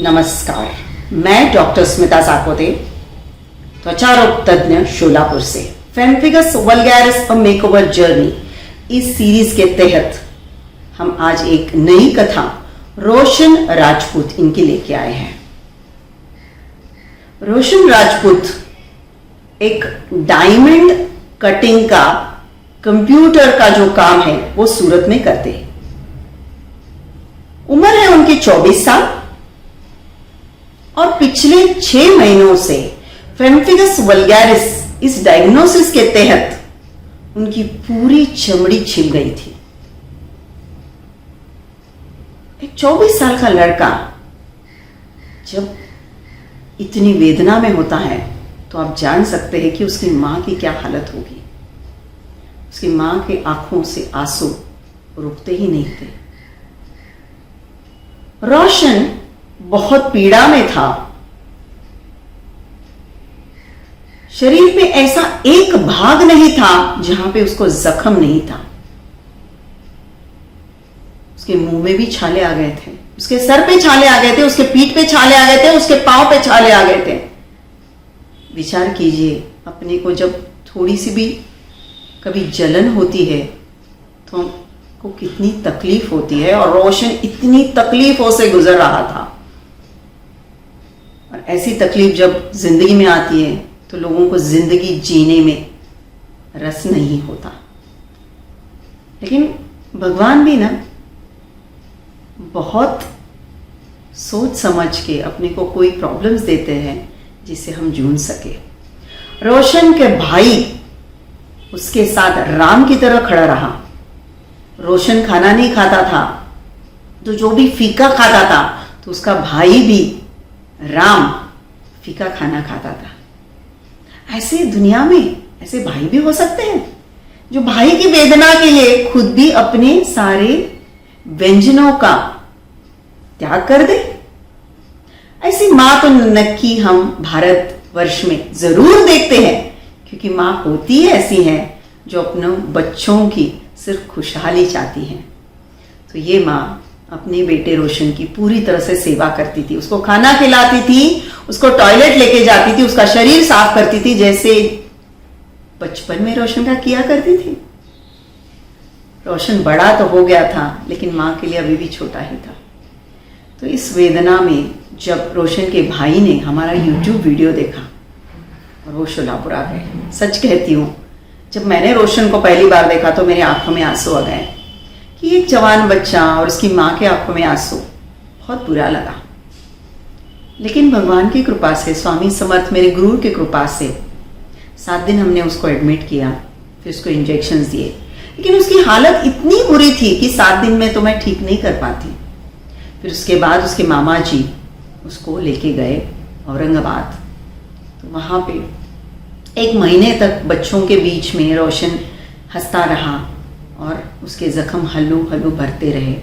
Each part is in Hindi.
नमस्कार, मैं डॉक्टर स्मिता साकोते, त्वचा रोग तज्ञ शोलापुर से। फेम्फिगस वल्गैरिस अ मेकओवर जर्नी इस सीरीज के तहत हम आज एक नई कथा रोशन राजपूत इनकी लेके आए हैं। रोशन राजपूत एक डायमंड कटिंग का कंप्यूटर का जो काम है वो सूरत में करते हैं। उम्र है उनकी 24 साल और पिछले 6 महीनों से फेम्फिगस वल्गैरिस इस डायग्नोसिस के तहत उनकी पूरी चमड़ी छिप गई थी। एक 24 साल का लड़का जब इतनी वेदना में होता है तो आप जान सकते हैं कि उसकी मां की क्या हालत होगी। उसकी मां के आंखों से आंसू रुकते ही नहीं थे। रोशन बहुत पीड़ा में था। शरीर में ऐसा एक भाग नहीं था जहां पे उसको जख्म नहीं था। उसके मुंह में भी छाले आ गए थे, उसके सर पे छाले आ गए थे, उसके पीठ पे छाले आ गए थे, उसके पांव पे छाले आ गए थे। विचार कीजिए, अपने को जब थोड़ी सी भी कभी जलन होती है तो को कितनी तकलीफ होती है, और रोशन इतनी तकलीफों से गुजर रहा था। और ऐसी तकलीफ जब जिंदगी में आती है तो लोगों को जिंदगी जीने में रस नहीं होता। लेकिन भगवान भी ना बहुत सोच समझ के अपने को कोई प्रॉब्लम्स देते हैं जिससे हम जूझ सके। रोशन के भाई उसके साथ राम की तरह खड़ा रहा। रोशन खाना नहीं खाता था तो जो भी फीका खाता था तो उसका भाई भी राम फीका खाना खाता था। ऐसे दुनिया में ऐसे भाई भी हो सकते हैं जो भाई की वेदना के लिए खुद भी अपने सारे व्यंजनों का त्याग कर दे। ऐसी मां तो नक्की हम भारतवर्ष में जरूर देखते हैं, क्योंकि मां होती है ऐसी है जो अपने बच्चों की सिर्फ खुशहाली चाहती है। तो ये मां अपने बेटे रोशन की पूरी तरह से सेवा करती थी। उसको खाना खिलाती थी, उसको टॉयलेट लेके जाती थी, उसका शरीर साफ करती थी, जैसे बचपन में रोशन का किया करती थी। रोशन बड़ा तो हो गया था लेकिन मां के लिए अभी भी छोटा ही था। तो इस वेदना में जब रोशन के भाई ने हमारा YouTube वीडियो देखा और वो शोलापुर आ गए। सच कहती हूँ, जब मैंने रोशन को पहली बार देखा तो मेरी आंखों में आंसू आ गए कि एक जवान बच्चा और उसकी मां के आंखों में आंसू, बहुत बुरा लगा। लेकिन भगवान की कृपा से, स्वामी समर्थ मेरे गुरु की कृपा से 7 दिन हमने उसको एडमिट किया, फिर उसको इंजेक्शंस दिए। लेकिन उसकी हालत इतनी बुरी थी कि 7 दिन में तो मैं ठीक नहीं कर पाती। फिर उसके बाद उसके मामा जी उसको लेके गए औरंगाबाद। तो वहाँ पे 1 महीने तक बच्चों के बीच में रोशन हंसता रहा और उसके जख्म हल्लू हल्लू भरते रहे।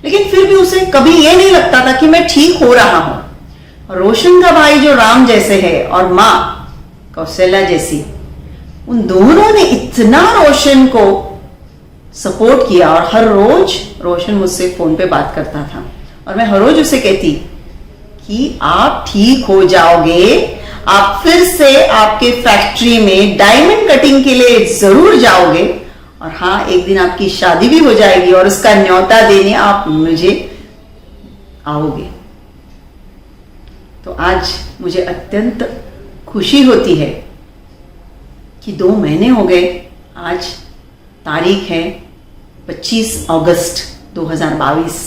लेकिन फिर भी उसे कभी ये नहीं लगता था कि मैं ठीक हो रहा हूं। और रोशन का भाई जो राम जैसे है और माँ कौशल्या जैसी, उन दोनों ने इतना रोशन को सपोर्ट किया। और हर रोज रोशन मुझसे फोन पे बात करता था और मैं हर रोज उसे कहती कि आप ठीक हो जाओगे, आप फिर से आपके फैक्ट्री में डायमंड कटिंग के लिए जरूर जाओगे, और हाँ, एक दिन आपकी शादी भी हो जाएगी और उसका न्योता देने आप मुझे आओगे। तो आज मुझे अत्यंत खुशी होती है कि 2 महीने हो गए। आज तारीख है 25 अगस्त 2022।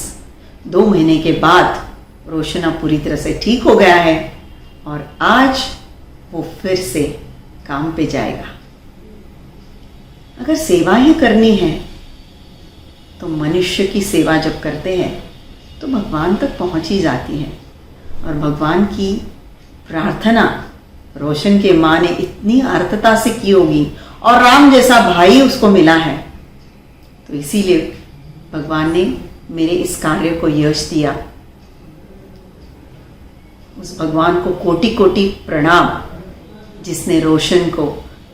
2 महीने के बाद रोशन अब पूरी तरह से ठीक हो गया है और आज वो फिर से काम पे जाएगा। अगर सेवा ही करनी है तो मनुष्य की सेवा जब करते हैं तो भगवान तक पहुंच ही जाती है। और भगवान की प्रार्थना रोशन के माँ ने इतनी आर्तता से की होगी, और राम जैसा भाई उसको मिला है, तो इसीलिए भगवान ने मेरे इस कार्य को यश दिया। उस भगवान को कोटि कोटि प्रणाम जिसने रोशन को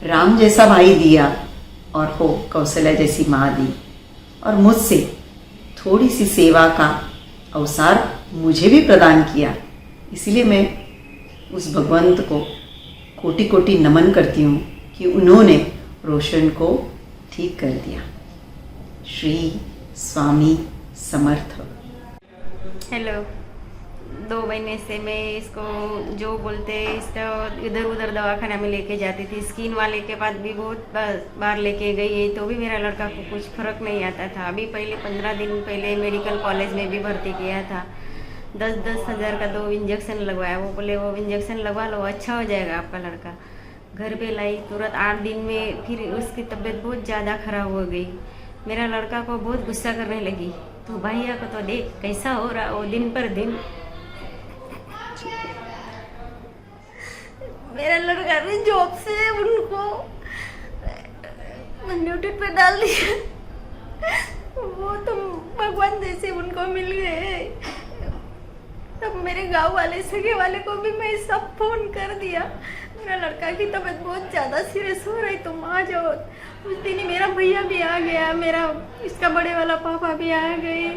राम जैसा भाई दिया और हो कौशल्या जैसी माँ दी, और मुझसे थोड़ी सी सेवा का अवसर मुझे भी प्रदान किया। इसलिए मैं उस भगवंत को कोटि कोटि नमन करती हूँ कि उन्होंने रोशन को ठीक कर दिया। श्री स्वामी समर्थ। हेलो। 2 महीने से मैं इसको जो बोलते इसका इधर उधर दवाखाना में लेके जाती थी। स्किन वाले के पास भी बहुत बार लेके गई, तो भी मेरा लड़का को कुछ फर्क नहीं आता था। अभी पहले 15 दिन पहले मेडिकल कॉलेज में भी भर्ती किया था। 10-10 हज़ार का 2 इंजेक्शन लगवाया। वो बोले वो इंजेक्शन लगवा लो, अच्छा हो जाएगा आपका लड़का। घर पे लाई तुरंत 8 दिन में फिर उसकी तबीयत बहुत ज़्यादा खराब हो गई। मेरा लड़का को बहुत गुस्सा करने लगी। तो भैया को तो देख कैसा हो रहा वो दिन पर दिन। मेरा लड़का ने जॉब से उनको ड्यूटी पे डाल दिया। वो तो भगवान जैसे उनको मिल गए। तब मेरे गांव वाले सगे वाले को भी मैं सब फोन कर दिया। मेरा लड़का की तबीयत बहुत ज़्यादा सीरियस हो रही, तुम आ जाओ। उस दिन ही मेरा भैया भी आ गया, मेरा इसका बड़े वाला पापा भी आ गए।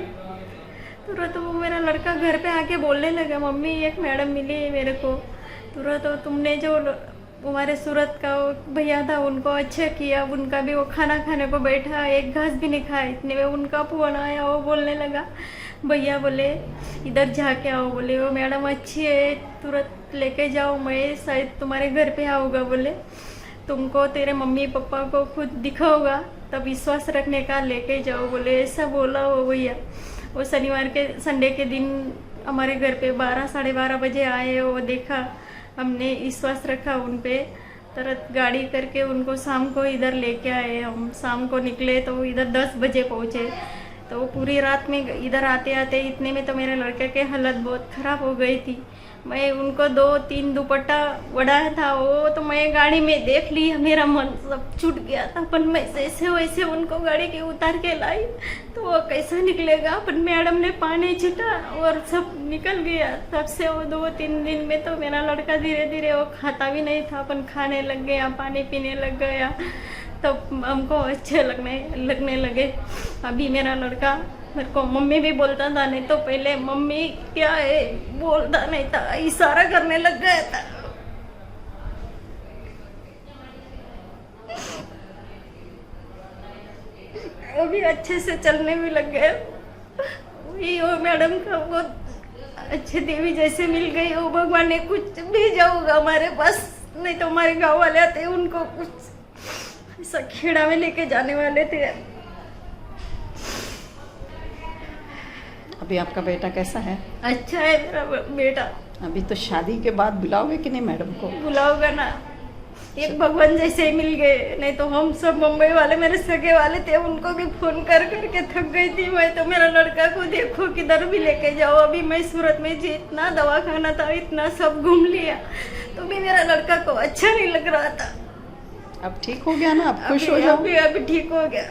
तुरंत वो मेरा लड़का घर पे आके बोलने लगा, मम्मी एक मैडम मिली है मेरे को। तुरंत तो तुमने जो हमारे सूरत का वो भैया था उनको अच्छा किया। उनका भी वो खाना खाने को बैठा, एक घास भी नहीं खाया। इतने में उनका फोन आया, वो बोलने लगा, भैया बोले इधर जाके आओ, बोले वो मैडम अच्छी है, तुरंत लेके जाओ, मैं शायद तुम्हारे घर पे आऊँगा, बोले तुमको तेरे मम्मी पापा को खुद दिखाऊंगा तब विश्वास रखने का, लेके जाओ, बोले ऐसा बोला वो भैया। वो शनिवार के संडे के दिन हमारे घर पे 12-12:30 बजे आए। वो देखा, हमने विश्वास रखा उन पे, तुरंत गाड़ी करके उनको शाम को इधर लेके आए। हम शाम को निकले तो इधर 10 बजे पहुँचे। तो पूरी रात में इधर आते आते इतने में तो मेरे लड़के के हालत बहुत ख़राब हो गई थी। मैं उनको 2-3 दुपट्टा बढ़ाया था, वो तो मैं गाड़ी में देख लिया, मेरा मन सब छूट गया था। पर मैं जैसे वैसे उनको गाड़ी के उतार के लाई, तो वो कैसा निकलेगा। पर मैडम ने पानी छिटा और सब निकल गया। तब से वो 2-3 दिन में तो मेरा लड़का धीरे धीरे वो खाता भी नहीं था, अपन खाने लग गया, पानी पीने लग गया। तब हमको अच्छे लगने लगे। अभी मेरा लड़का मेरे को मम्मी भी बोलता था, नहीं तो पहले मम्मी क्या है बोलता नहीं था, इशारा करने लग गया था। अभी अच्छे से चलने भी लग गए। वही वो मैडम का वो अच्छे देवी जैसे मिल गई। वो भगवान ने कुछ भेजा होगा हमारे पास, नहीं तो हमारे गांव वाले आते उनको कुछ ऐसा खेड़ा में लेके जाने वाले थे। अभी आपका बेटा कैसा है? अच्छा है मेरा बेटा। अभी तो शादी के बाद बुलाओगे कि नहीं मैडम को? बुलाओगा ना, एक भगवान जैसे ही मिल गए। नहीं तो हम सब मुंबई वाले मेरे सगे वाले थे, उनको भी फोन कर करके थक गई थी मैं। तो मेरा लड़का को देखो किधर भी लेके जाओ। अभी मैं सूरत में जितना दवाखाना था इतना सब घूम लिया, तो भी मेरा लड़का को अच्छा नहीं लग रहा था। अब ठीक हो गया ना? अब खुश हो जाओ? अभी ठीक हो गया।